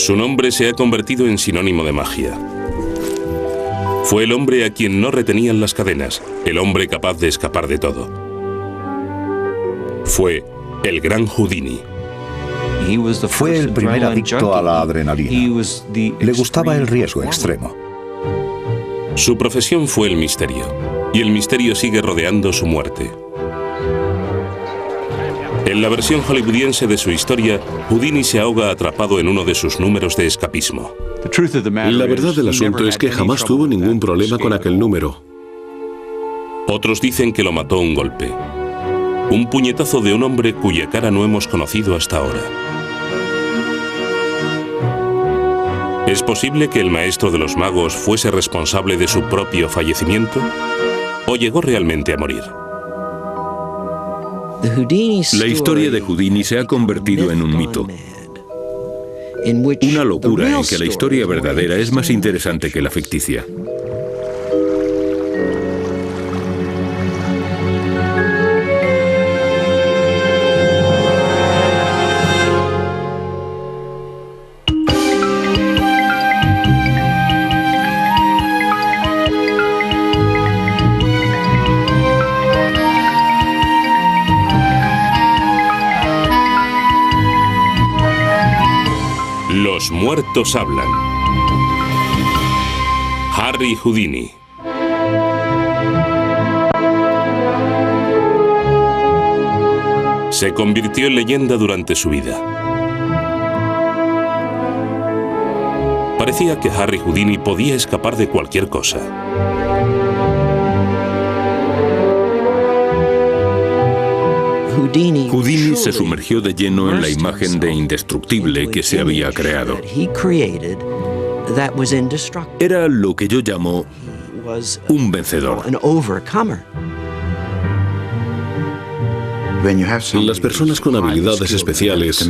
Su nombre se ha convertido en sinónimo de magia. Fue el hombre a quien no retenían las cadenas, el hombre capaz de escapar de todo. Fue el gran Houdini. Fue el primer adicto a la adrenalina. Le gustaba el riesgo extremo. Su profesión fue el misterio, y el misterio sigue rodeando su muerte. En la versión hollywoodiense de su historia, Houdini se ahoga atrapado en uno de sus números de escapismo. La verdad del asunto es que jamás tuvo ningún problema con aquel número. Otros dicen que lo mató un golpe. Un puñetazo de un hombre cuya cara no hemos conocido hasta ahora. ¿Es posible que el maestro de los magos fuese responsable de su propio fallecimiento? ¿O llegó realmente a morir? La historia de Houdini se ha convertido en un mito. Una locura en que la historia verdadera es más interesante que la ficticia. Los muertos hablan. Harry Houdini. Se convirtió en leyenda durante su vida. Parecía que Harry Houdini podía escapar de cualquier cosa. Houdini se sumergió de lleno en la imagen de indestructible que se había creado. Era lo que yo llamo un vencedor. Las personas con habilidades especiales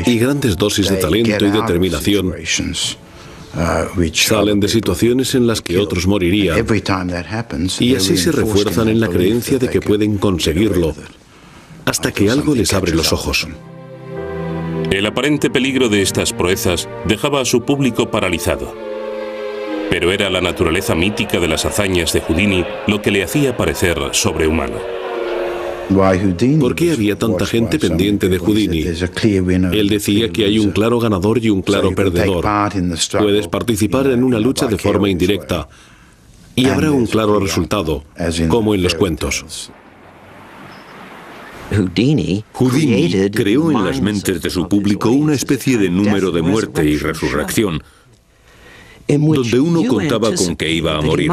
y grandes dosis de talento y determinación salen de situaciones en las que otros morirían, y así se refuerzan en la creencia de que pueden conseguirlo, hasta que algo les abre los ojos. El aparente peligro de estas proezas dejaba a su público paralizado. Pero era la naturaleza mítica de las hazañas de Houdini lo que le hacía parecer sobrehumano. ¿Por qué había tanta gente pendiente de Houdini? Él decía que hay un claro ganador y un claro perdedor. Puedes participar en una lucha de forma indirecta y habrá un claro resultado, como en los cuentos. Houdini creó en las mentes de su público una especie de número de muerte y resurrección, donde uno contaba con que iba a morir.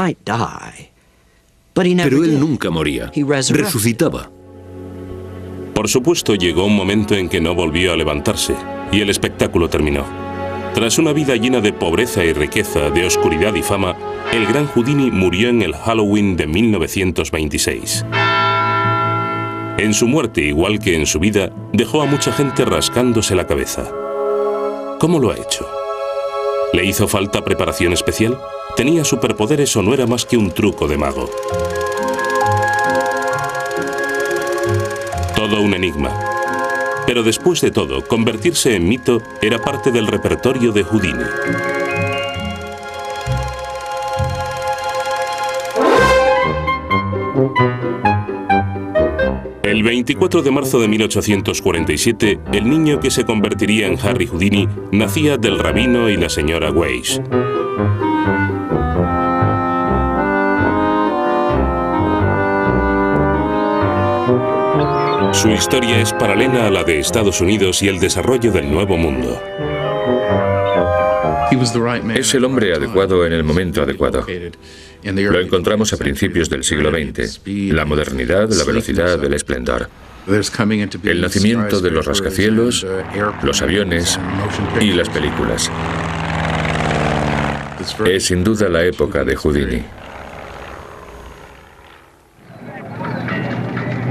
Pero él nunca moría, resucitaba. Por supuesto, llegó un momento en que no volvió a levantarse, y el espectáculo terminó. Tras una vida llena de pobreza y riqueza, de oscuridad y fama, el gran Houdini murió en el Halloween de 1926. En su muerte, igual que en su vida, dejó a mucha gente rascándose la cabeza. ¿Cómo lo ha hecho? ¿Le hizo falta preparación especial? ¿Tenía superpoderes o no era más que un truco de mago? Todo un enigma. Pero después de todo, convertirse en mito era parte del repertorio de Houdini. El 24 de marzo de 1847, el niño que se convertiría en Harry Houdini nacía del rabino y la señora Weiss. Su historia es paralela a la de Estados Unidos y el desarrollo del Nuevo Mundo. Es el hombre adecuado en el momento adecuado. Lo encontramos a principios del siglo XX. La modernidad, la velocidad, el esplendor. El nacimiento de los rascacielos, los aviones y las películas. Es sin duda la época de Houdini.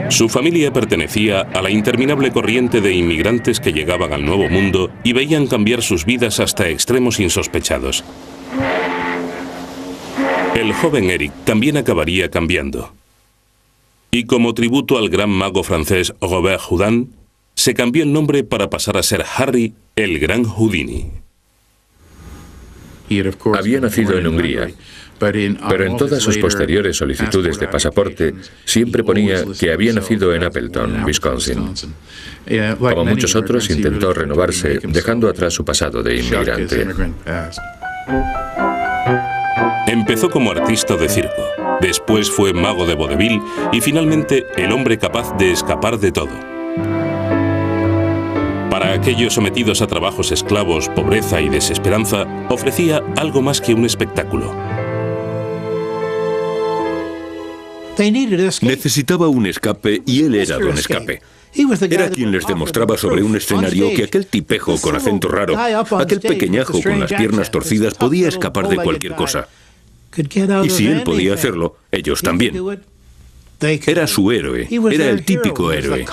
Su familia pertenecía a la interminable corriente de inmigrantes que llegaban al Nuevo Mundo y veían cambiar sus vidas hasta extremos insospechados. El joven Eric también acabaría cambiando. Y como tributo al gran mago francés Robert Houdin, se cambió el nombre para pasar a ser Harry el Gran Houdini. Había nacido en Hungría, pero en todas sus posteriores solicitudes de pasaporte siempre ponía que había nacido en Appleton, Wisconsin. Como muchos otros, intentó renovarse, dejando atrás su pasado de inmigrante. Empezó como artista de circo, después fue mago de vodevil y finalmente el hombre capaz de escapar de todo. Para aquellos sometidos a trabajos esclavos, pobreza y desesperanza, ofrecía algo más que un espectáculo. Necesitaba un escape y él era don Escape. Era quien les demostraba sobre un escenario que aquel tipejo con acento raro, aquel pequeñajo con las piernas torcidas podía escapar de cualquier cosa. Y si él podía hacerlo, ellos también. Era su héroe, era el típico héroe.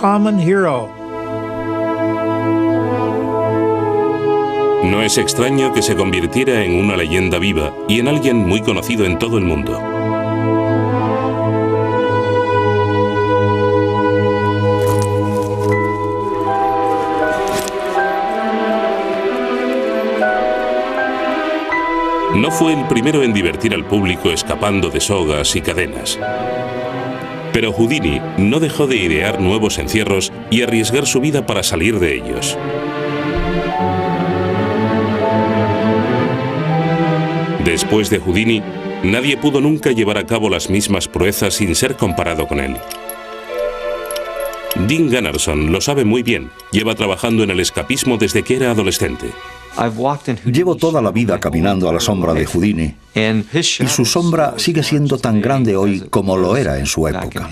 No es extraño que se convirtiera en una leyenda viva y en alguien muy conocido en todo el mundo. No fue el primero en divertir al público escapando de sogas y cadenas. Pero Houdini no dejó de idear nuevos encierros y arriesgar su vida para salir de ellos. Después de Houdini, nadie pudo nunca llevar a cabo las mismas proezas sin ser comparado con él. Dean Gunnarsson lo sabe muy bien, lleva trabajando en el escapismo desde que era adolescente. Llevo toda la vida caminando a la sombra de Houdini, y su sombra sigue siendo tan grande hoy como lo era en su época.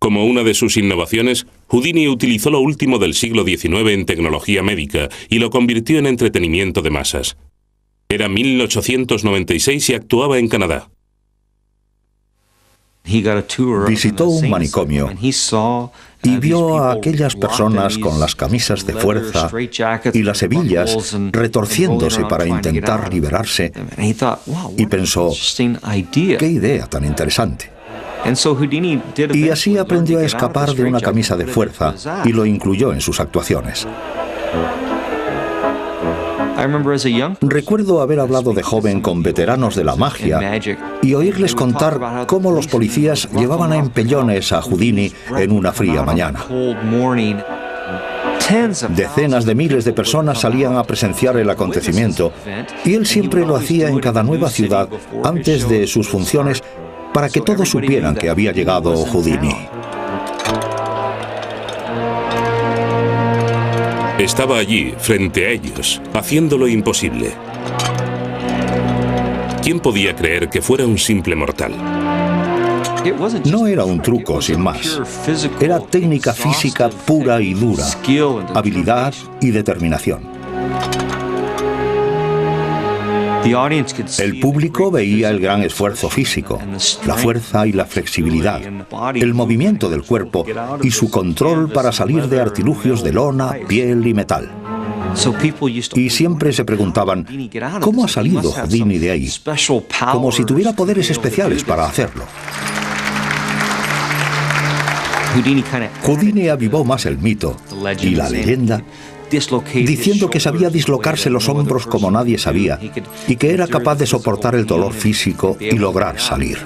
Como una de sus innovaciones, Houdini utilizó lo último del siglo XIX en tecnología médica y lo convirtió en entretenimiento de masas. Era 1896 y actuaba en Canadá. Visitó un manicomio y vio a aquellas personas con las camisas de fuerza y las hebillas retorciéndose para intentar liberarse, y pensó, ¡qué idea tan interesante! Y así aprendió a escapar de una camisa de fuerza y lo incluyó en sus actuaciones. Recuerdo haber hablado de joven con veteranos de la magia y oírles contar cómo los policías llevaban a empellones a Houdini en una fría mañana. Decenas de miles de personas salían a presenciar el acontecimiento y él siempre lo hacía en cada nueva ciudad antes de sus funciones para que todos supieran que había llegado Houdini. Estaba allí, frente a ellos, haciendo lo imposible. ¿Quién podía creer que fuera un simple mortal? No era un truco sin más. Era técnica física pura y dura, habilidad y determinación. El público veía el gran esfuerzo físico, la fuerza y la flexibilidad, el movimiento del cuerpo y su control para salir de artilugios de lona, piel y metal. Y siempre se preguntaban, ¿cómo ha salido Houdini de ahí? Como si tuviera poderes especiales para hacerlo. Houdini avivó más el mito y la leyenda, diciendo que sabía dislocarse los hombros como nadie sabía y que era capaz de soportar el dolor físico y lograr salir.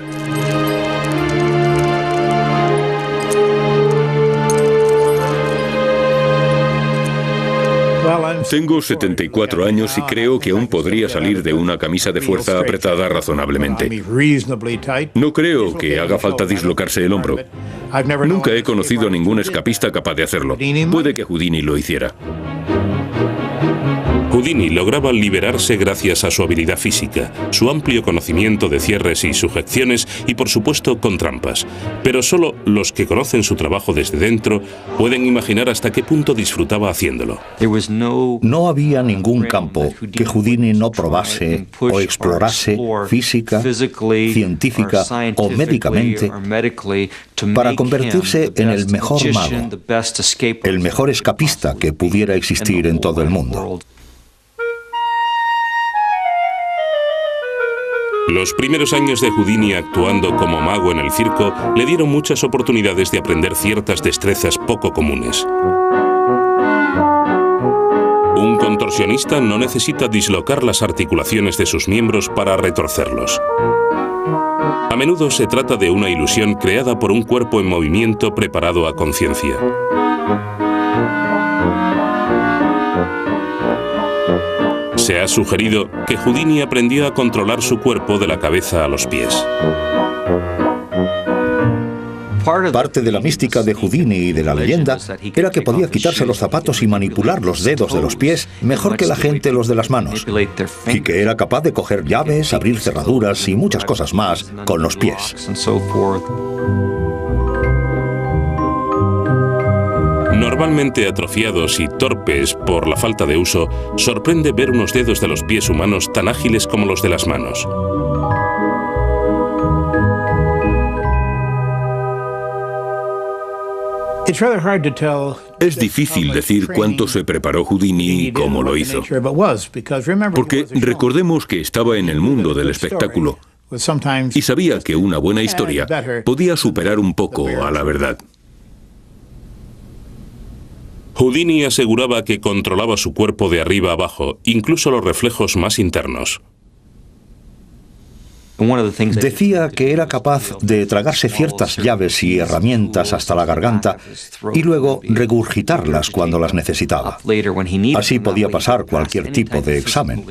Tengo 74 años y creo que aún podría salir de una camisa de fuerza apretada razonablemente. No creo que haga falta dislocarse el hombro. Nunca he conocido a ningún escapista capaz de hacerlo. Puede que Houdini lo hiciera. Houdini lograba liberarse gracias a su habilidad física, su amplio conocimiento de cierres y sujeciones y, por supuesto, con trampas. Pero solo los que conocen su trabajo desde dentro pueden imaginar hasta qué punto disfrutaba haciéndolo. No había ningún campo que Houdini no probase o explorase física, científica o médicamente para convertirse en el mejor mago, el mejor escapista que pudiera existir en todo el mundo. Los primeros años de Houdini actuando como mago en el circo le dieron muchas oportunidades de aprender ciertas destrezas poco comunes. Un contorsionista no necesita dislocar las articulaciones de sus miembros para retorcerlos. A menudo se trata de una ilusión creada por un cuerpo en movimiento preparado a conciencia. Se ha sugerido que Houdini aprendió a controlar su cuerpo de la cabeza a los pies. Parte de la mística de Houdini y de la leyenda era que podía quitarse los zapatos y manipular los dedos de los pies mejor que la gente los de las manos, y que era capaz de coger llaves, abrir cerraduras y muchas cosas más con los pies. Normalmente atrofiados y torpes por la falta de uso, sorprende ver unos dedos de los pies humanos tan ágiles como los de las manos. Es difícil decir cuánto se preparó Houdini y cómo lo hizo. Porque recordemos que estaba en el mundo del espectáculo y sabía que una buena historia podía superar un poco a la verdad. Houdini aseguraba que controlaba su cuerpo de arriba a abajo, incluso los reflejos más internos. Decía que era capaz de tragarse ciertas llaves y herramientas hasta la garganta y luego regurgitarlas cuando las necesitaba. Así podía pasar cualquier tipo de examen.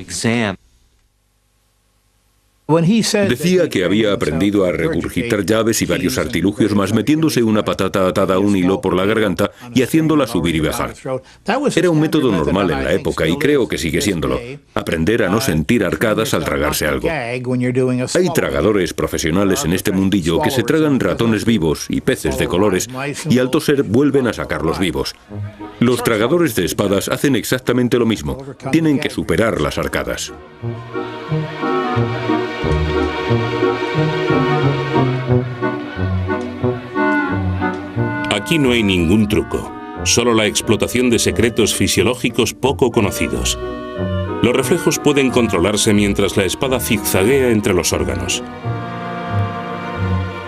Decía que había aprendido a regurgitar llaves y varios artilugios más metiéndose una patata atada a un hilo por la garganta y haciéndola subir y bajar. Era un método normal en la época y creo que sigue siéndolo. Aprender a no sentir arcadas al tragarse algo. Hay tragadores profesionales en este mundillo que se tragan ratones vivos y peces de colores y al toser vuelven a sacarlos vivos. Los tragadores de espadas hacen exactamente lo mismo. Tienen que superar las arcadas. Aquí no hay ningún truco, solo la explotación de secretos fisiológicos poco conocidos. Los reflejos pueden controlarse mientras la espada zigzaguea entre los órganos.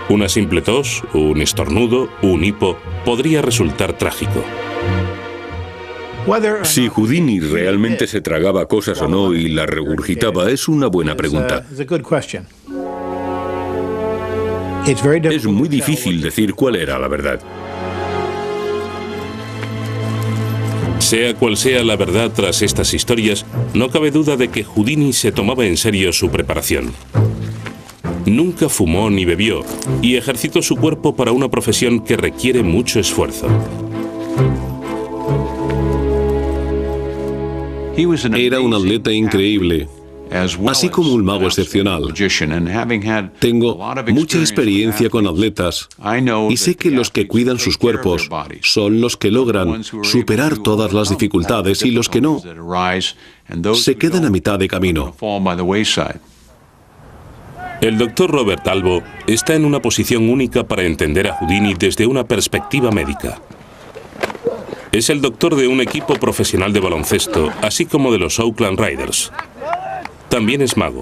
Una simple tos, un estornudo, un hipo, podría resultar trágico. Si Houdini realmente se tragaba cosas o no y las regurgitaba es una buena pregunta. Es muy difícil decir cuál era la verdad. Sea cual sea la verdad tras estas historias, no cabe duda de que Houdini se tomaba en serio su preparación. Nunca fumó ni bebió y ejercitó su cuerpo para una profesión que requiere mucho esfuerzo. Era un atleta increíble, así como un mago excepcional. Tengo mucha experiencia con atletas y sé que los que cuidan sus cuerpos son los que logran superar todas las dificultades y los que no se quedan a mitad de camino. El doctor Robert Albo está en una posición única para entender a Houdini desde una perspectiva médica. Es el doctor de un equipo profesional de baloncesto, así como de los Oakland Raiders. También es mago.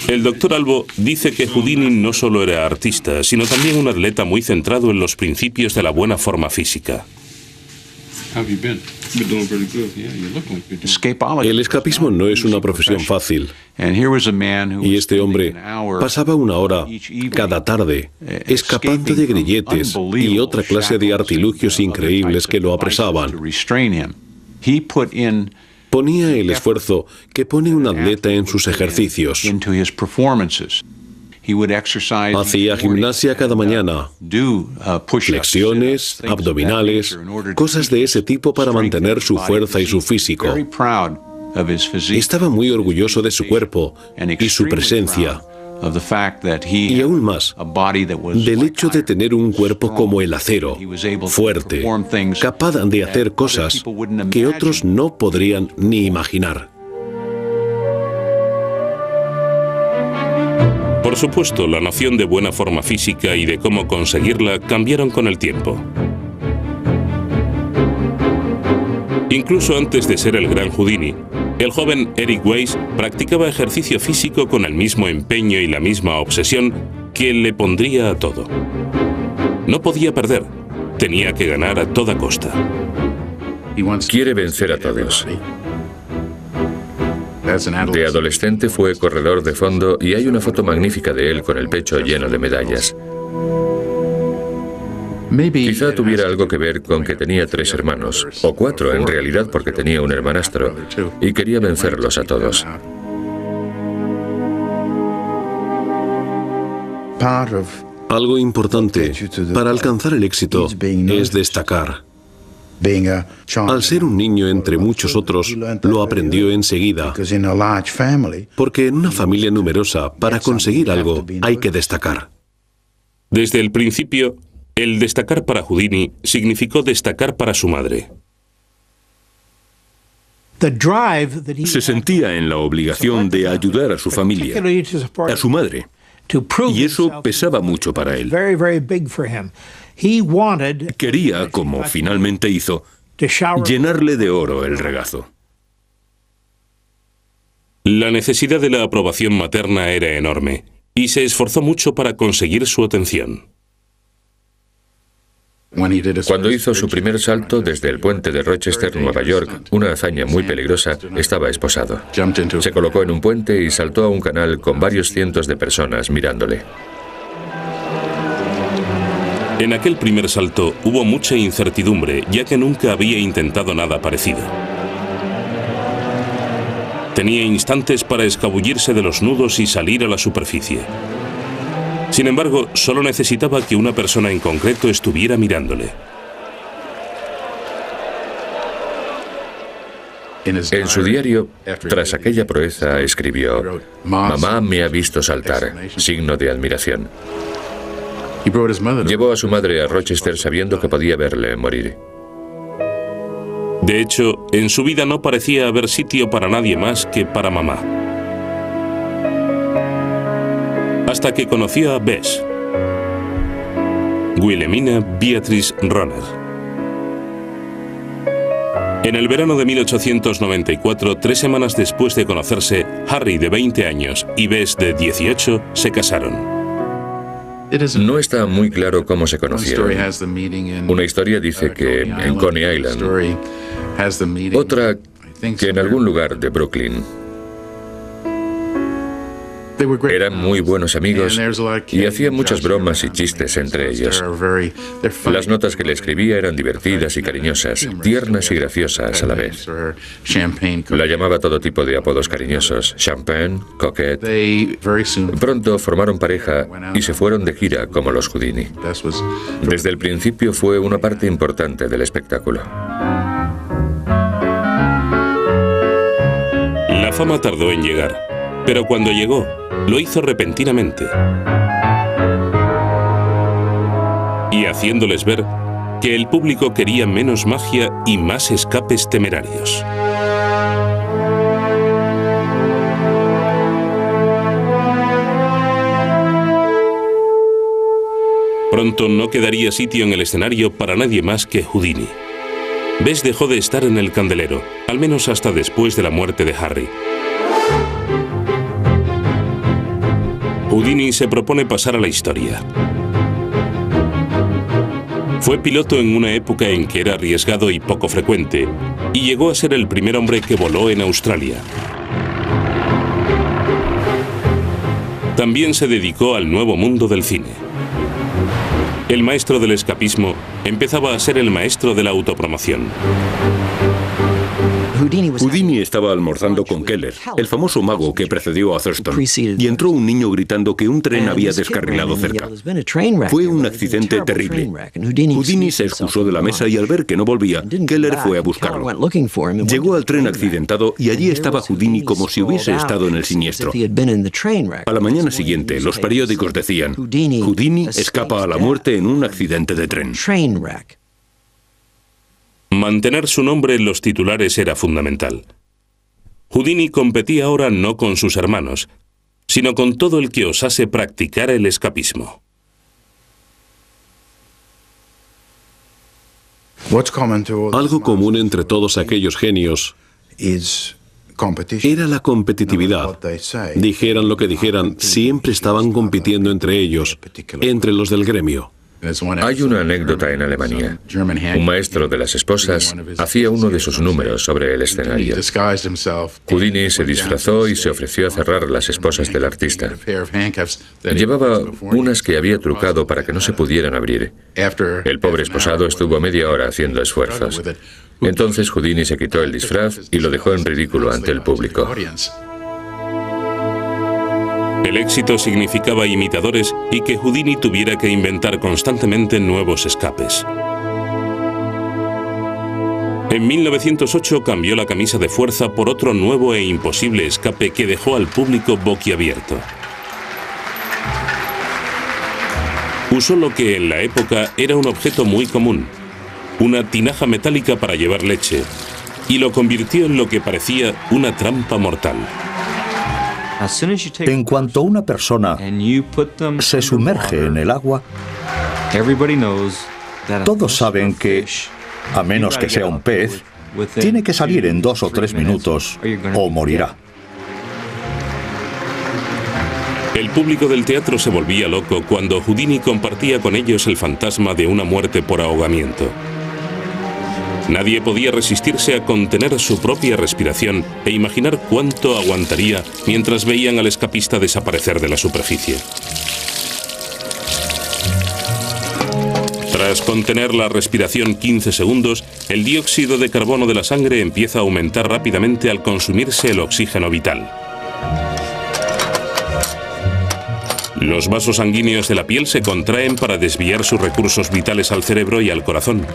El doctor Albo dice que Houdini no solo era artista, sino también un atleta muy centrado en los principios de la buena forma física. El escapismo no es una profesión fácil. Y este hombre pasaba una hora cada tarde escapando de grilletes y otra clase de artilugios increíbles que lo apresaban. Ponía el esfuerzo que pone un atleta en sus ejercicios. Hacía gimnasia cada mañana, flexiones, abdominales, cosas de ese tipo para mantener su fuerza y su físico. Estaba muy orgulloso de su cuerpo y su presencia. Y aún más, del hecho de tener un cuerpo como el acero, fuerte, capaz de hacer cosas que otros no podrían ni imaginar. Por supuesto, la noción de buena forma física y de cómo conseguirla cambiaron con el tiempo. Incluso antes de ser el gran Houdini, El joven Eric Weiss practicaba ejercicio físico con el mismo empeño y la misma obsesión que le pondría a todo. No podía perder, tenía que ganar a toda costa. Quiere vencer a todos. De adolescente fue corredor de fondo y hay una foto magnífica de él con el pecho lleno de medallas. Quizá tuviera algo que ver con que tenía 3 hermanos, o 4 en realidad porque tenía un hermanastro, y quería vencerlos a todos. Algo importante para alcanzar el éxito es destacar. Al ser un niño entre muchos otros, lo aprendió enseguida, porque en una familia numerosa, para conseguir algo, hay que destacar. Desde el principio, el destacar para Houdini significó destacar para su madre. Se sentía en la obligación de ayudar a su familia, a su madre, y eso pesaba mucho para él. Quería, como finalmente hizo, llenarle de oro el regazo. La necesidad de la aprobación materna era enorme, y se esforzó mucho para conseguir su atención. Cuando hizo su primer salto desde el puente de Rochester, Nueva York, una hazaña muy peligrosa, estaba esposado. Se colocó en un puente y saltó a un canal con varios cientos de personas mirándole. En aquel primer salto hubo mucha incertidumbre, ya que nunca había intentado nada parecido. Tenía instantes para escabullirse de los nudos y salir a la superficie. Sin embargo, solo necesitaba que una persona en concreto estuviera mirándole. En su diario, tras aquella proeza, escribió: «Mamá me ha visto saltar, signo de admiración». Llevó a su madre a Rochester sabiendo que podía verle morir. De hecho, en su vida no parecía haber sitio para nadie más que para mamá. Hasta que conoció a Bess, Wilhelmina Beatrice Rohner. En el verano de 1894, 3 semanas después de conocerse, Harry, de 20 años, y Bess, de 18, se casaron. No está muy claro cómo se conocieron. Una historia dice que en Coney Island, otra que en algún lugar de Brooklyn. Eran muy buenos amigos y hacían muchas bromas y chistes entre ellos. Las notas que le escribía eran divertidas y cariñosas, tiernas y graciosas a la vez. La llamaba todo tipo de apodos cariñosos: Champagne, Coquette. Pronto formaron pareja y se fueron de gira como los Houdini. Desde el principio fue una parte importante del espectáculo. La fama tardó en llegar, pero cuando llegó, lo hizo repentinamente y haciéndoles ver que el público quería menos magia y más escapes temerarios. Pronto no quedaría sitio en el escenario para nadie más que Houdini. Bess dejó de estar en el candelero, al menos hasta después de la muerte de Harry. Houdini se propone pasar a la historia. Fue piloto en una época en que era arriesgado y poco frecuente, y llegó a ser el primer hombre que voló en Australia. También se dedicó al nuevo mundo del cine. El maestro del escapismo empezaba a ser el maestro de la autopromoción. Houdini estaba almorzando con Keller, el famoso mago que precedió a Thurston, y entró un niño gritando que un tren había descarrilado cerca. Fue un accidente terrible. Houdini se excusó de la mesa y al ver que no volvía, Keller fue a buscarlo. Llegó al tren accidentado y allí estaba Houdini como si hubiese estado en el siniestro. A la mañana siguiente, los periódicos decían: Houdini escapa a la muerte en un accidente de tren. Mantener su nombre en los titulares era fundamental. Houdini competía ahora no con sus hermanos, sino con todo el que osase practicar el escapismo. Algo común entre todos aquellos genios Era la competitividad. Dijeran lo que dijeran, siempre estaban compitiendo entre ellos, entre los del gremio. Hay una anécdota en Alemania. Un maestro de las esposas hacía uno de sus números sobre el escenario. Houdini se disfrazó y se ofreció a cerrar las esposas del artista. Llevaba unas que había trucado para que no se pudieran abrir. El pobre esposado estuvo media hora haciendo esfuerzos. Entonces Houdini se quitó el disfraz y lo dejó en ridículo ante el público. El éxito significaba imitadores y que Houdini tuviera que inventar constantemente nuevos escapes. En 1908 cambió la camisa de fuerza por otro nuevo e imposible escape que dejó al público boquiabierto. Usó lo que en la época era un objeto muy común, una tinaja metálica para llevar leche, y lo convirtió en lo que parecía una trampa mortal. En cuanto una persona se sumerge en el agua, todos saben que, a menos que sea un pez, tiene que salir en 2 o 3 minutos o morirá. El público del teatro se volvía loco cuando Houdini compartía con ellos el fantasma de una muerte por ahogamiento. Nadie podía resistirse a contener su propia respiración e imaginar cuánto aguantaría mientras veían al escapista desaparecer de la superficie. Tras contener la respiración 15 segundos, el dióxido de carbono de la sangre empieza a aumentar rápidamente al consumirse el oxígeno vital. Los vasos sanguíneos de la piel se contraen para desviar sus recursos vitales al cerebro y al corazón.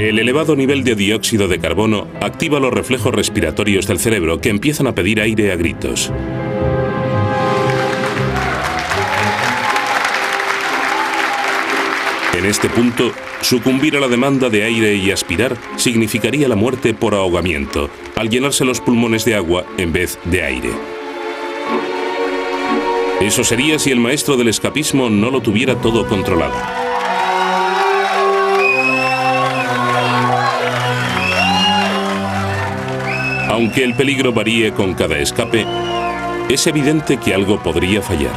El elevado nivel de dióxido de carbono activa los reflejos respiratorios del cerebro que empiezan a pedir aire a gritos. En este punto, sucumbir a la demanda de aire y aspirar significaría la muerte por ahogamiento, al llenarse los pulmones de agua en vez de aire. Eso sería si el maestro del escapismo no lo tuviera todo controlado. Aunque el peligro varíe con cada escape, es evidente que algo podría fallar.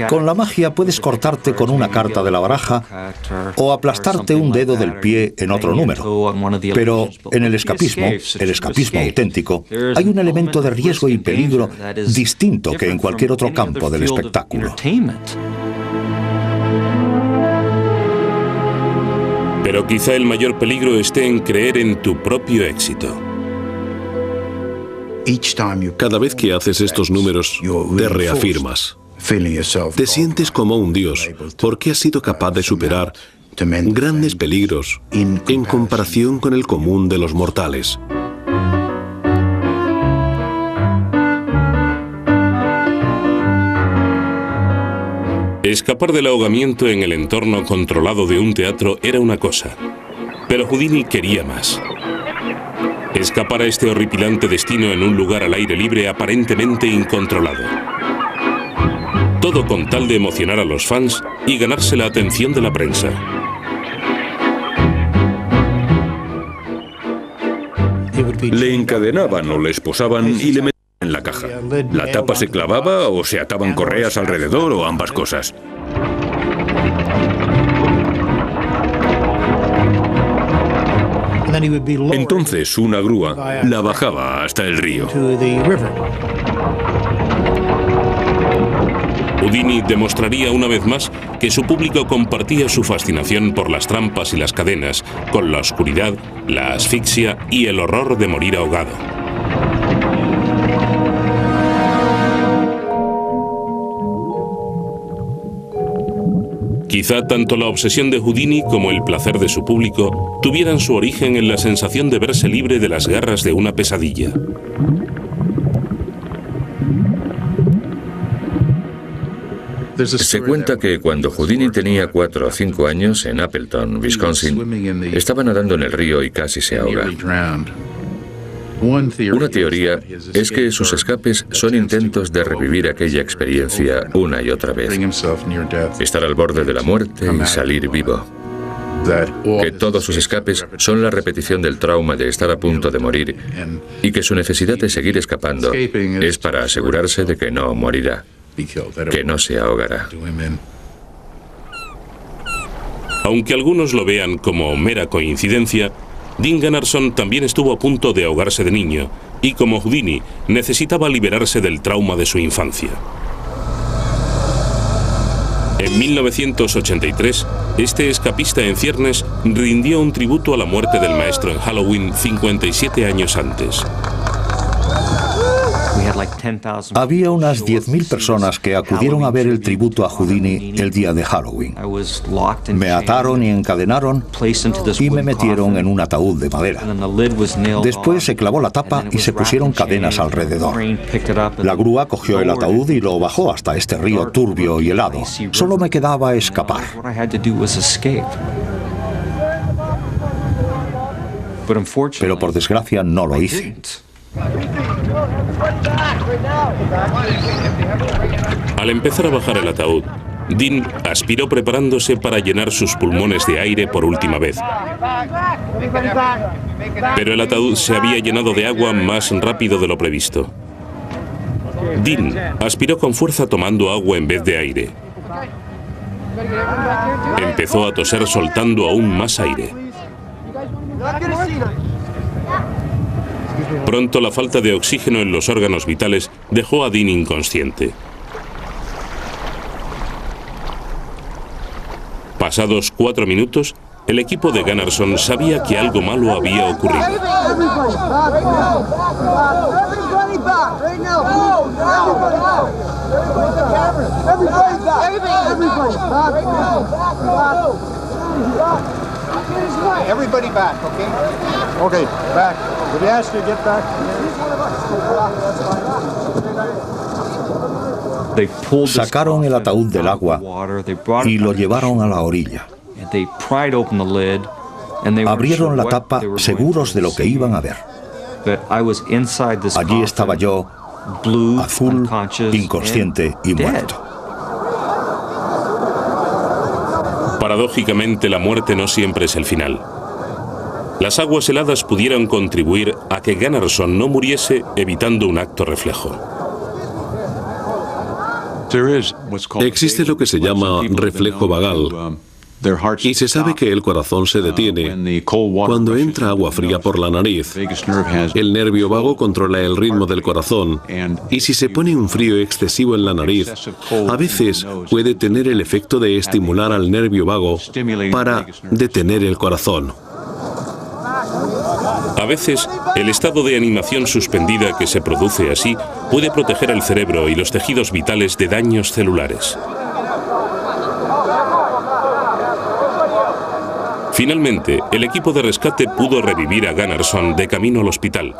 Con la magia puedes cortarte con una carta de la baraja o aplastarte un dedo del pie en otro número. Pero en el escapismo auténtico, hay un elemento de riesgo y peligro distinto que en cualquier otro campo del espectáculo. Pero quizá el mayor peligro esté en creer en tu propio éxito. Cada vez que haces estos números, te reafirmas. Te sientes como un dios, porque has sido capaz de superar grandes peligros en comparación con el común de los mortales. Escapar del ahogamiento en el entorno controlado de un teatro era una cosa, pero Houdini quería más. Escapar a este horripilante destino en un lugar al aire libre aparentemente incontrolado. Todo con tal de emocionar a los fans y ganarse la atención de la prensa. Le encadenaban o le esposaban y le metían en la caja. La tapa se clavaba o se ataban correas alrededor o ambas cosas. Entonces una grúa la bajaba hasta el río. Houdini demostraría una vez más que su público compartía su fascinación por las trampas y las cadenas, con la oscuridad, la asfixia y el horror de morir ahogado. Quizá tanto la obsesión de Houdini como el placer de su público tuvieran su origen en la sensación de verse libre de las garras de una pesadilla. Se cuenta que cuando Houdini tenía 4 o 5 años, en Appleton, Wisconsin, estaba nadando en el río y casi se ahoga. Una teoría es que sus escapes son intentos de revivir aquella experiencia una y otra vez. Estar al borde de la muerte y salir vivo. Que todos sus escapes son la repetición del trauma de estar a punto de morir y que su necesidad de seguir escapando es para asegurarse de que no morirá, que no se ahogará. Aunque algunos lo vean como mera coincidencia, Dean Gunnarsson también estuvo a punto de ahogarse de niño y, como Houdini, necesitaba liberarse del trauma de su infancia. En 1983, este escapista en ciernes rindió un tributo a la muerte del maestro en Halloween 57 años antes. Había unas 10.000 personas que acudieron a ver el tributo a Houdini el día de Halloween. Me ataron y encadenaron y me metieron en un ataúd de madera. Después se clavó la tapa y se pusieron cadenas alrededor. La grúa cogió el ataúd y lo bajó hasta este río turbio y helado. Solo me quedaba escapar. Pero por desgracia no lo hice. Al empezar a bajar el ataúd, Dean aspiró preparándose para llenar sus pulmones de aire por última vez. Pero el ataúd se había llenado de agua más rápido de lo previsto. Dean aspiró con fuerza tomando agua en vez de aire. Empezó a toser soltando aún más aire. Pronto la falta de oxígeno en los órganos vitales dejó a Dean inconsciente. Pasados 4 minutos, el equipo de Gunnarsson sabía que algo malo había ocurrido. Everybody back, okay? Okay, back. Did we ask you to get back? Sacaron el ataúd del agua y lo llevaron a la orilla. Abrieron la tapa seguros de lo que iban a ver. Allí estaba yo, azul, inconsciente y muerto. Paradójicamente, la muerte no siempre es el final. Las aguas heladas pudieron contribuir a que Gunnarsson no muriese, evitando un acto reflejo. Existe lo que se llama reflejo vagal, y se sabe que el corazón se detiene cuando entra agua fría por la nariz. El nervio vago controla el ritmo del corazón, y si se pone un frío excesivo en la nariz, a veces puede tener el efecto de estimular al nervio vago para detener el corazón. A veces, el estado de animación suspendida que se produce así puede proteger el cerebro y los tejidos vitales de daños celulares. Finalmente, el equipo de rescate pudo revivir a Gunnarsson de camino al hospital,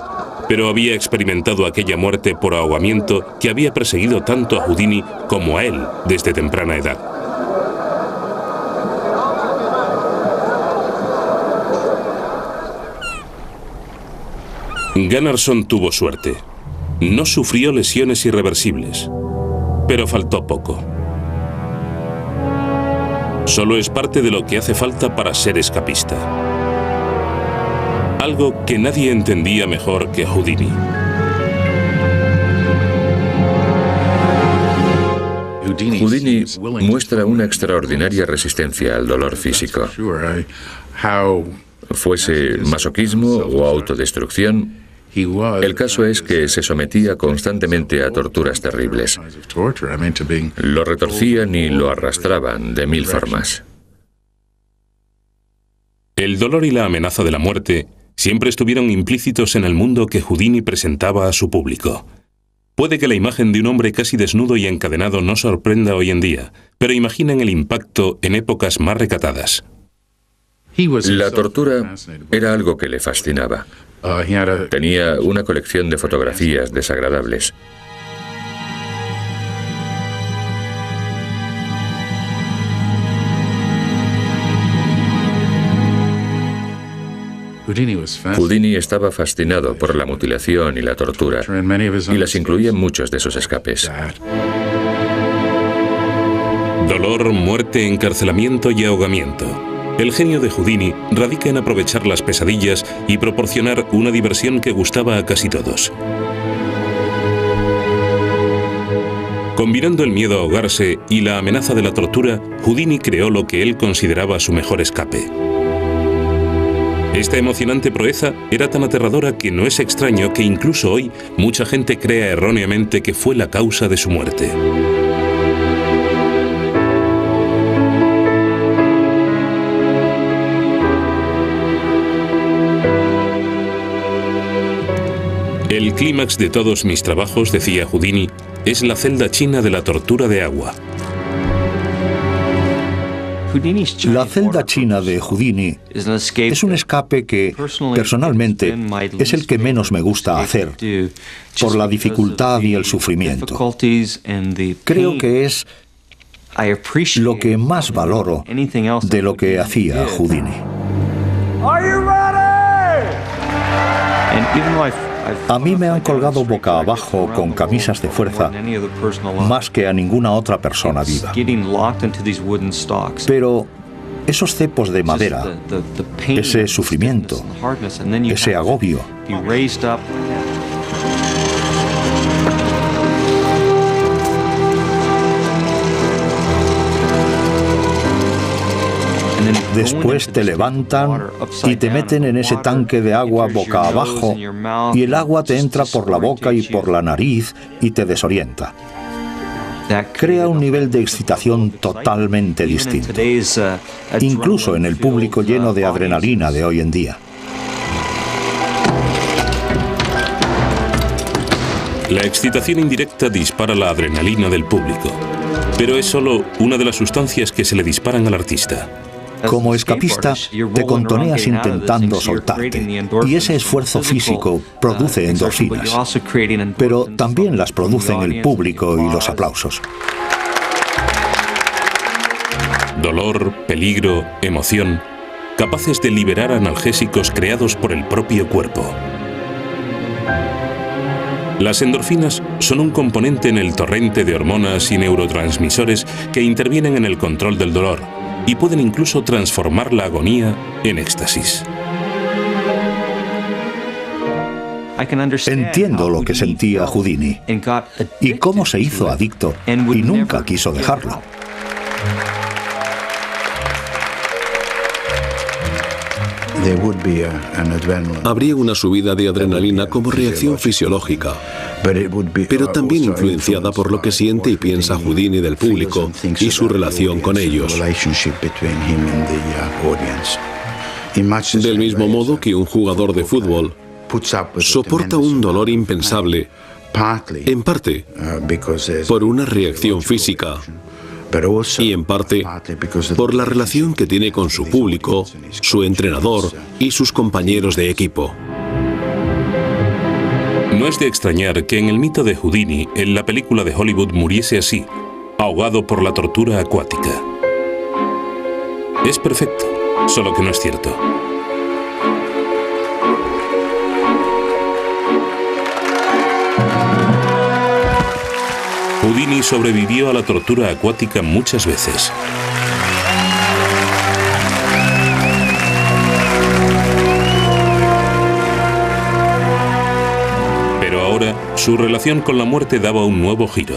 pero había experimentado aquella muerte por ahogamiento que había perseguido tanto a Houdini como a él desde temprana edad. Gunnarsson tuvo suerte. No sufrió lesiones irreversibles, pero faltó poco. Solo es parte de lo que hace falta para ser escapista. Algo que nadie entendía mejor que Houdini. Houdini muestra una extraordinaria resistencia al dolor físico. Fuese masoquismo o autodestrucción, el caso es que se sometía constantemente a torturas terribles. Lo retorcían y lo arrastraban de 1000 formas. El dolor y la amenaza de la muerte siempre estuvieron implícitos en el mundo que Houdini presentaba a su público. Puede que la imagen de un hombre casi desnudo y encadenado no sorprenda hoy en día, pero imaginen el impacto en épocas más recatadas. La tortura era algo que le fascinaba. Tenía una colección de fotografías desagradables. Houdini estaba fascinado por la mutilación y la tortura, y las incluía en muchos de sus escapes. Dolor, muerte, encarcelamiento y ahogamiento. El genio de Houdini radica en aprovechar las pesadillas y proporcionar una diversión que gustaba a casi todos. Combinando el miedo a ahogarse y la amenaza de la tortura, Houdini creó lo que él consideraba su mejor escape. Esta emocionante proeza era tan aterradora que no es extraño que incluso hoy mucha gente crea erróneamente que fue la causa de su muerte. El clímax de todos mis trabajos, decía Houdini, es la celda china de la tortura de agua. La celda china de Houdini es un escape que, personalmente, es el que menos me gusta hacer, por la dificultad y el sufrimiento. Creo que es lo que más valoro de lo que hacía Houdini. A mí me han colgado boca abajo con camisas de fuerza más que a ninguna otra persona viva. Pero esos cepos de madera, ese sufrimiento, ese agobio, después te levantan y te meten en ese tanque de agua boca abajo y el agua te entra por la boca y por la nariz y te desorienta. Crea un nivel de excitación totalmente distinto, incluso en el público lleno de adrenalina de hoy en día. La excitación indirecta dispara la adrenalina del público, pero es solo una de las sustancias que se le disparan al artista. Como escapista, te contoneas intentando soltarte, y ese esfuerzo físico produce endorfinas, pero también las producen el público y los aplausos. Dolor, peligro, emoción, capaces de liberar analgésicos creados por el propio cuerpo. Las endorfinas son un componente en el torrente de hormonas y neurotransmisores que intervienen en el control del dolor y pueden incluso transformar la agonía en éxtasis. Entiendo lo que sentía Houdini y cómo se hizo adicto y nunca quiso dejarlo. Habría una subida de adrenalina como reacción fisiológica, pero también influenciada por lo que siente y piensa Houdini del público y su relación con ellos. Del mismo modo que un jugador de fútbol soporta un dolor impensable, en parte por una reacción física, y en parte por la relación que tiene con su público, su entrenador y sus compañeros de equipo. No es de extrañar que en el mito de Houdini, en la película de Hollywood, muriese así, ahogado por la tortura acuática. Es perfecto, solo que no es cierto. Houdini sobrevivió a la tortura acuática muchas veces. Pero ahora, su relación con la muerte daba un nuevo giro.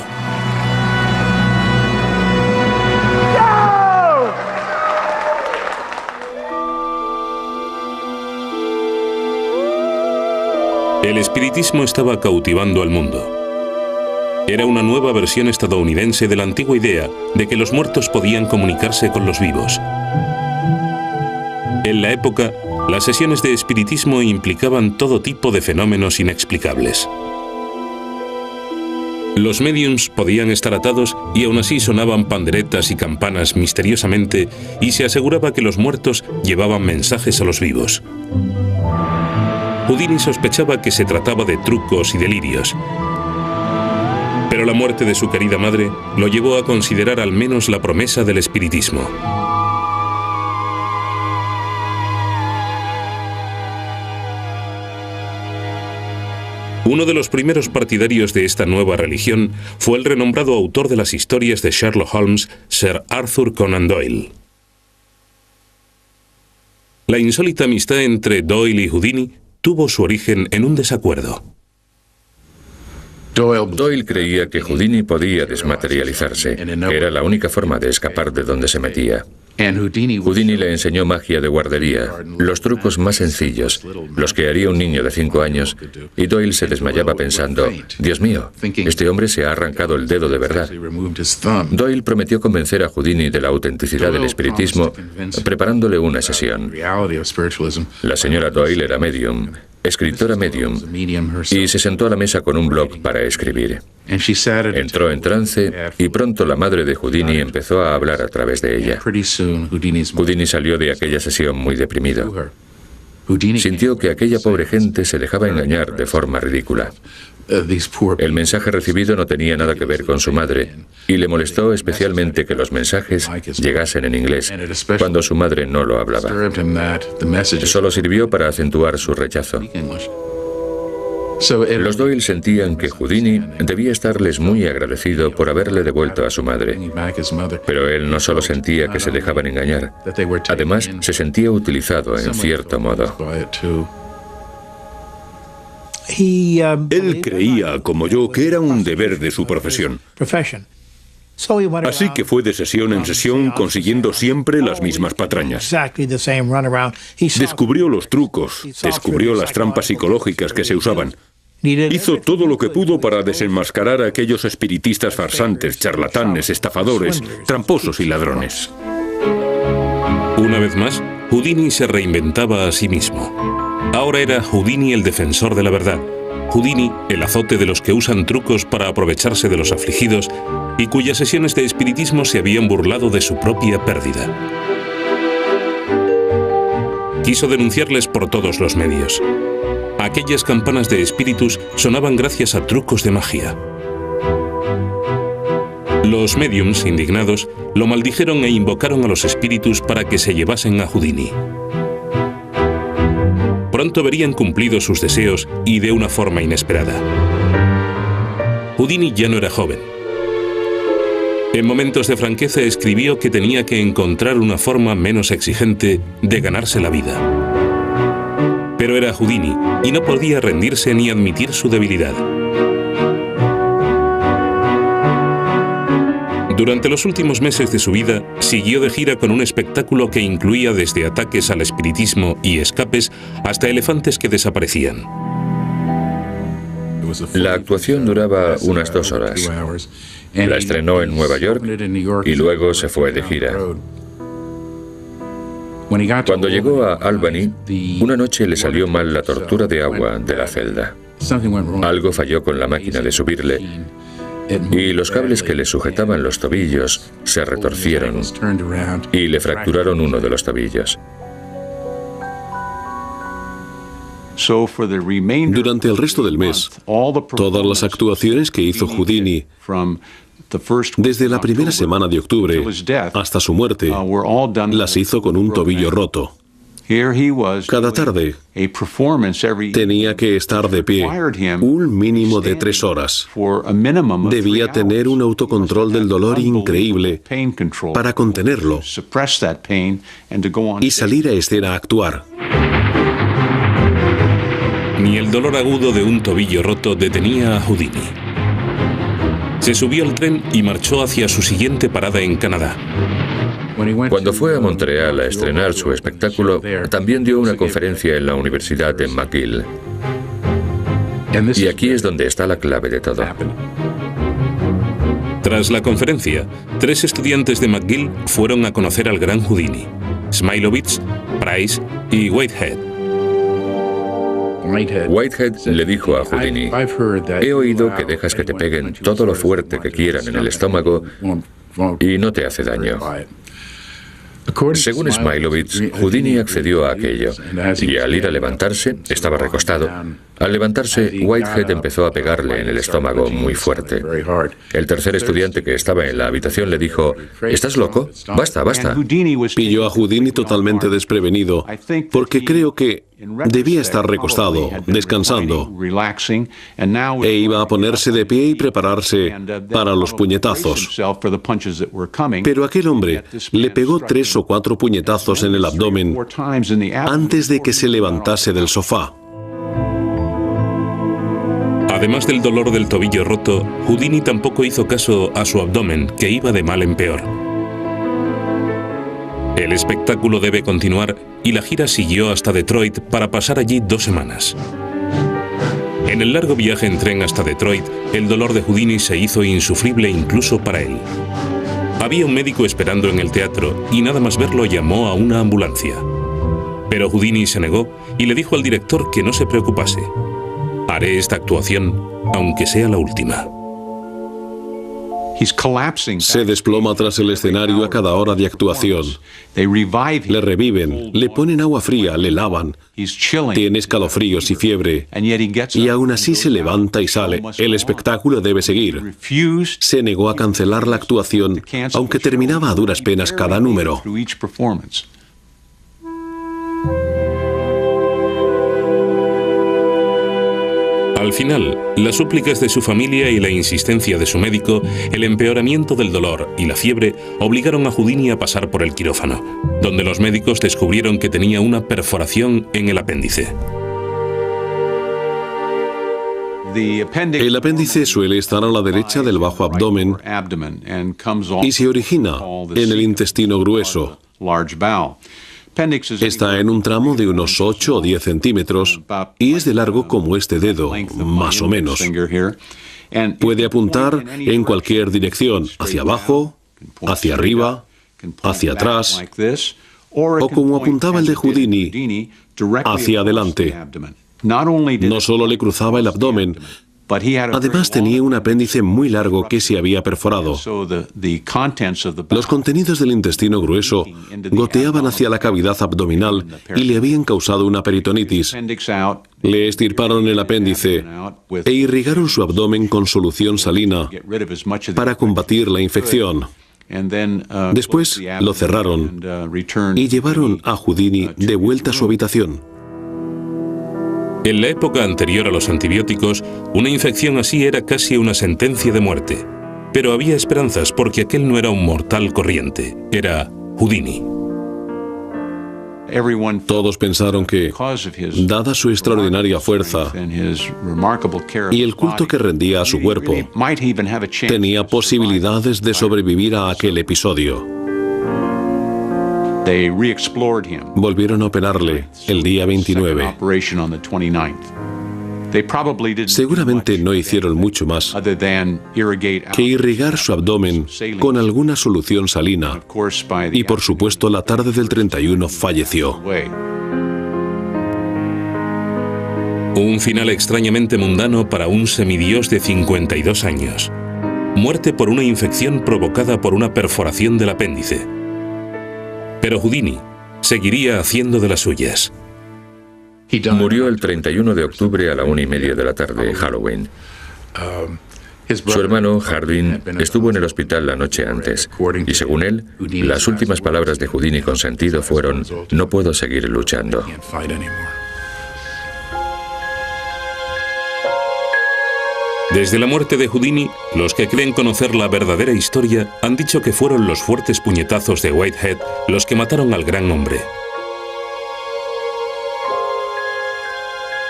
El espiritismo estaba cautivando al mundo. Era una nueva versión estadounidense de la antigua idea de que los muertos podían comunicarse con los vivos. En la época, las sesiones de espiritismo implicaban todo tipo de fenómenos inexplicables. Los médiums podían estar atados y aún así sonaban panderetas y campanas misteriosamente y se aseguraba que los muertos llevaban mensajes a los vivos. Houdini sospechaba que se trataba de trucos y delirios, pero la muerte de su querida madre lo llevó a considerar al menos la promesa del espiritismo. Uno de los primeros partidarios de esta nueva religión fue el renombrado autor de las historias de Sherlock Holmes, Sir Arthur Conan Doyle. La insólita amistad entre Doyle y Houdini tuvo su origen en un desacuerdo. Doyle creía que Houdini podía desmaterializarse. Era la única forma de escapar de donde se metía. Houdini le enseñó magia de guardería, los trucos más sencillos, los que haría un niño de 5 años, y Doyle se desmayaba pensando, Dios mío, este hombre se ha arrancado el dedo de verdad. Doyle prometió convencer a Houdini de la autenticidad del espiritismo, preparándole una sesión. La señora Doyle era medium, escritora medium, y se sentó a la mesa con un blog para escribir. Entró en trance y pronto la madre de Houdini empezó a hablar a través de ella. Houdini salió de aquella sesión muy deprimido. Sintió que aquella pobre gente se dejaba engañar de forma ridícula. El mensaje recibido no tenía nada que ver con su madre y le molestó especialmente que los mensajes llegasen en inglés, cuando su madre no lo hablaba. Solo sirvió para acentuar su rechazo. Los Doyle sentían que Houdini debía estarles muy agradecido por haberle devuelto a su madre. Pero él no solo sentía que se dejaban engañar, además se sentía utilizado en cierto modo. Él creía, como yo, que era un deber de su profesión. Así que fue de sesión en sesión consiguiendo siempre las mismas patrañas. Descubrió los trucos, descubrió las trampas psicológicas que se usaban. Hizo todo lo que pudo para desenmascarar a aquellos espiritistas farsantes, charlatanes, estafadores, tramposos y ladrones. Una vez más, Houdini se reinventaba a sí mismo. Ahora era Houdini el defensor de la verdad, Houdini el azote de los que usan trucos para aprovecharse de los afligidos y cuyas sesiones de espiritismo se habían burlado de su propia pérdida. Quiso denunciarles por todos los medios. Aquellas campanas de espíritus sonaban gracias a trucos de magia. Los médiums, indignados, lo maldijeron e invocaron a los espíritus para que se llevasen a Houdini. Pronto verían cumplidos sus deseos y de una forma inesperada. Houdini ya no era joven. En momentos de franqueza escribió que tenía que encontrar una forma menos exigente de ganarse la vida. Pero era Houdini y no podía rendirse ni admitir su debilidad. Durante los últimos meses de su vida, siguió de gira con un espectáculo que incluía desde ataques al espiritismo y escapes hasta elefantes que desaparecían. La actuación duraba unas 2 horas. La estrenó en Nueva York y luego se fue de gira. Cuando llegó a Albany, una noche le salió mal la tortura de agua de la celda. Algo falló con la máquina de subirle y los cables que le sujetaban los tobillos se retorcieron y le fracturaron uno de los tobillos. Durante el resto del mes, todas las actuaciones que hizo Houdini, desde la primera semana de octubre hasta su muerte, las hizo con un tobillo roto. Cada tarde tenía que estar de pie un mínimo de 3 horas. Debía tener un autocontrol del dolor increíble para contenerlo y salir a escena a actuar. Ni el dolor agudo de un tobillo roto detenía a Houdini. Se subió al tren y marchó hacia su siguiente parada en Canadá. Cuando fue a Montreal a estrenar su espectáculo, también dio una conferencia en la Universidad de McGill. Y aquí es donde está la clave de todo. Tras la conferencia, 3 estudiantes de McGill fueron a conocer al gran Houdini: Smilovitz, Price y Whitehead. Whitehead le dijo a Houdini: he oído que dejas que te peguen todo lo fuerte que quieran en el estómago y no te hace daño. Según Smilovitz, Houdini accedió a aquello y al ir a levantarse, estaba recostado, Al levantarse, Whitehead empezó a pegarle en el estómago muy fuerte. El tercer estudiante que estaba en la habitación le dijo: ¿estás loco? Basta, basta. Pilló a Houdini totalmente desprevenido, porque creo que debía estar recostado, descansando, e iba a ponerse de pie y prepararse para los puñetazos. Pero aquel hombre le pegó 3 o 4 puñetazos en el abdomen antes de que se levantase del sofá. Además del dolor del tobillo roto, Houdini tampoco hizo caso a su abdomen, que iba de mal en peor. El espectáculo debe continuar y la gira siguió hasta Detroit para pasar allí 2 semanas. En el largo viaje en tren hasta Detroit, el dolor de Houdini se hizo insufrible incluso para él. Había un médico esperando en el teatro y nada más verlo llamó a una ambulancia. Pero Houdini se negó y le dijo al director que no se preocupase. Haré esta actuación, aunque sea la última. Se desploma tras el escenario a cada hora de actuación. Le reviven, le ponen agua fría, le lavan. Tiene escalofríos y fiebre. Y aún así se levanta y sale. El espectáculo debe seguir. Se negó a cancelar la actuación, aunque terminaba a duras penas cada número. Al final, las súplicas de su familia y la insistencia de su médico, el empeoramiento del dolor y la fiebre obligaron a Houdini a pasar por el quirófano, donde los médicos descubrieron que tenía una perforación en el apéndice. El apéndice suele estar a la derecha del bajo abdomen y se origina en el intestino grueso. Está en un tramo de unos 8 o 10 centímetros y es de largo como este dedo, más o menos. Puede apuntar en cualquier dirección, hacia abajo, hacia arriba, hacia atrás, o como apuntaba el de Houdini, hacia adelante. No solo le cruzaba el abdomen, además tenía un apéndice muy largo que se había perforado. Los contenidos del intestino grueso goteaban hacia la cavidad abdominal y le habían causado una peritonitis. Le extirparon el apéndice e irrigaron su abdomen con solución salina para combatir la infección. Después lo cerraron y llevaron a Houdini de vuelta a su habitación. En la época anterior a los antibióticos, una infección así era casi una sentencia de muerte. Pero había esperanzas porque aquel no era un mortal corriente, era Houdini. Todos pensaron que, dada su extraordinaria fuerza y el culto que rendía a su cuerpo, tenía posibilidades de sobrevivir a aquel episodio. Volvieron a operarle el día 29. Seguramente no hicieron mucho más que irrigar su abdomen con alguna solución salina y, por supuesto, la tarde del 31 falleció. Un final extrañamente mundano para un semidios de 52 años. Muerte por una infección provocada por una perforación del apéndice. Pero Houdini seguiría haciendo de las suyas. Murió el 31 de octubre a la 1:30 de la tarde, Halloween. Su hermano, Hardin, estuvo en el hospital la noche antes, y según él, las últimas palabras de Houdini con sentido fueron: no puedo seguir luchando. Desde la muerte de Houdini, los que creen conocer la verdadera historia han dicho que fueron los fuertes puñetazos de Whitehead los que mataron al gran hombre.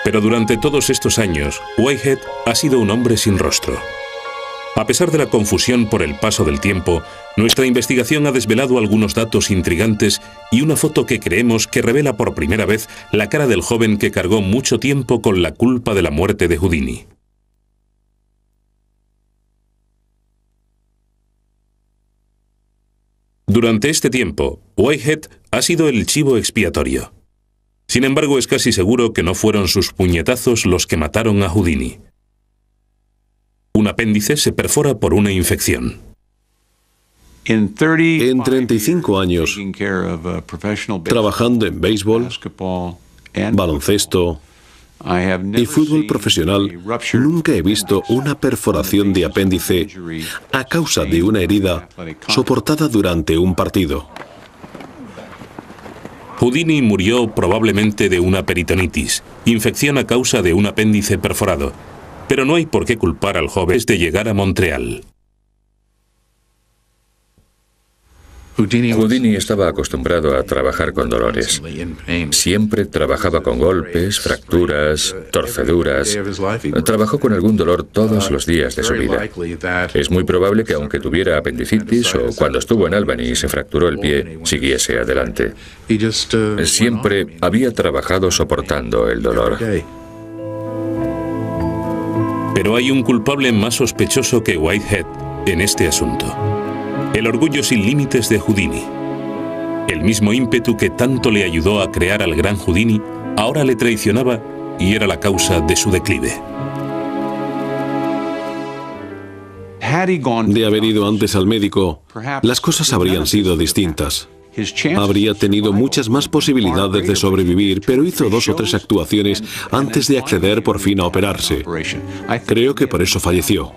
Pero durante todos estos años, Whitehead ha sido un hombre sin rostro. A pesar de la confusión por el paso del tiempo, nuestra investigación ha desvelado algunos datos intrigantes y una foto que creemos que revela por primera vez la cara del joven que cargó mucho tiempo con la culpa de la muerte de Houdini. Durante este tiempo, Whitehead ha sido el chivo expiatorio. Sin embargo, es casi seguro que no fueron sus puñetazos los que mataron a Houdini. Un apéndice se perfora por una infección. En 35 años, trabajando en béisbol, baloncesto, En fútbol profesional, nunca he visto una perforación de apéndice a causa de una herida soportada durante un partido. Houdini murió probablemente de una peritonitis, infección a causa de un apéndice perforado, pero no hay por qué culpar al joven de llegar a Montreal. Houdini estaba acostumbrado a trabajar con dolores. Siempre trabajaba con golpes, fracturas, torceduras. Trabajó con algún dolor todos los días de su vida. Es muy probable que aunque tuviera apendicitis o cuando estuvo en Albany y se fracturó el pie, siguiese adelante. Siempre había trabajado soportando el dolor. Pero hay un culpable más sospechoso que Whitehead en este asunto. El orgullo sin límites de Houdini. El mismo ímpetu que tanto le ayudó a crear al gran Houdini, ahora le traicionaba y era la causa de su declive. De haber ido antes al médico, las cosas habrían sido distintas. Habría tenido muchas más posibilidades de sobrevivir, pero hizo 2 o 3 actuaciones antes de acceder por fin a operarse. Creo que por eso falleció.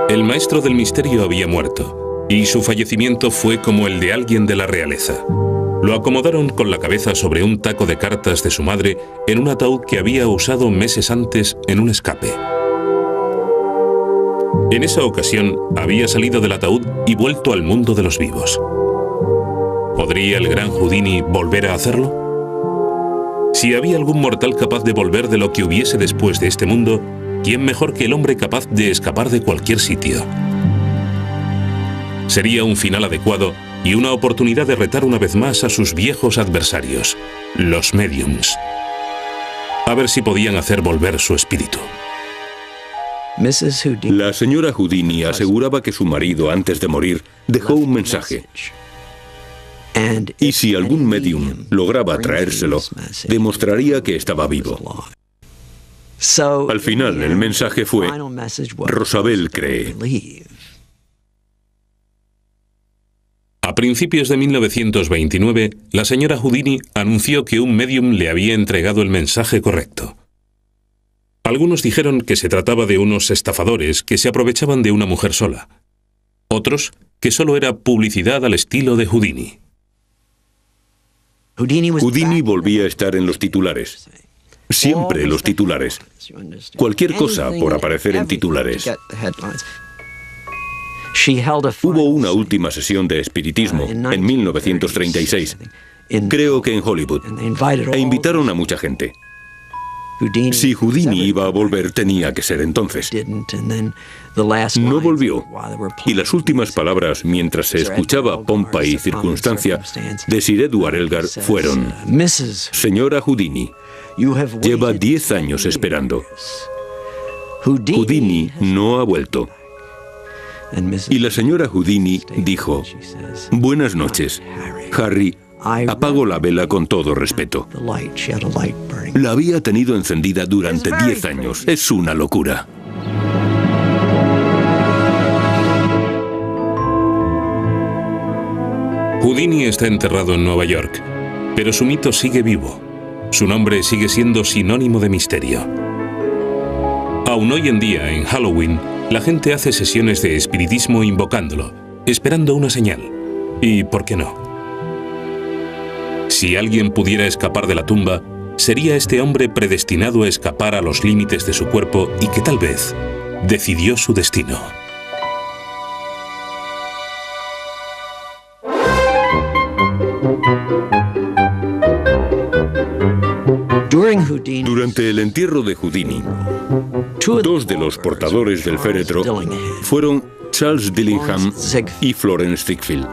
El maestro del misterio había muerto, y su fallecimiento fue como el de alguien de la realeza. Lo acomodaron con la cabeza sobre un taco de cartas de su madre en un ataúd que había usado meses antes en un escape. En esa ocasión había salido del ataúd y vuelto al mundo de los vivos. ¿Podría el gran Houdini volver a hacerlo? Si había algún mortal capaz de volver de lo que hubiese después de este mundo, ¿quién mejor que el hombre capaz de escapar de cualquier sitio? Sería un final adecuado y una oportunidad de retar una vez más a sus viejos adversarios, los mediums. A ver si podían hacer volver su espíritu. La señora Houdini aseguraba que su marido, antes de morir, dejó un mensaje. Y si algún medium lograba traérselo, demostraría que estaba vivo. Al final, el mensaje fue: Rosabel cree. A principios de 1929, la señora Houdini anunció que un medium le había entregado el mensaje correcto. Algunos dijeron que se trataba de unos estafadores que se aprovechaban de una mujer sola. Otros, que solo era publicidad al estilo de Houdini. Houdini volvía a estar en los titulares. Siempre en los titulares. Cualquier cosa por aparecer en titulares. Hubo una última sesión de espiritismo en 1936, creo que en Hollywood, e invitaron a mucha gente. Si Houdini iba a volver, tenía que ser entonces. No volvió, y las últimas palabras, mientras se escuchaba pompa y circunstancia, de Sir Edward Elgar fueron: Señora Houdini, lleva 10 años esperando. Houdini no ha vuelto. Y la señora Houdini dijo: Buenas noches, Harry. Apago la vela con todo respeto. La había tenido encendida durante 10 años. Es una locura. Houdini está enterrado en Nueva York, pero su mito sigue vivo. Su nombre sigue siendo sinónimo de misterio. Aún hoy en día, en Halloween, la gente hace sesiones de espiritismo invocándolo, esperando una señal. ¿Y por qué no? Si alguien pudiera escapar de la tumba, sería este hombre predestinado a escapar a los límites de su cuerpo y que tal vez decidió su destino. Durante el entierro de Houdini, 2 de los portadores del féretro fueron Charles Dillingham y Florence Ziegfeld.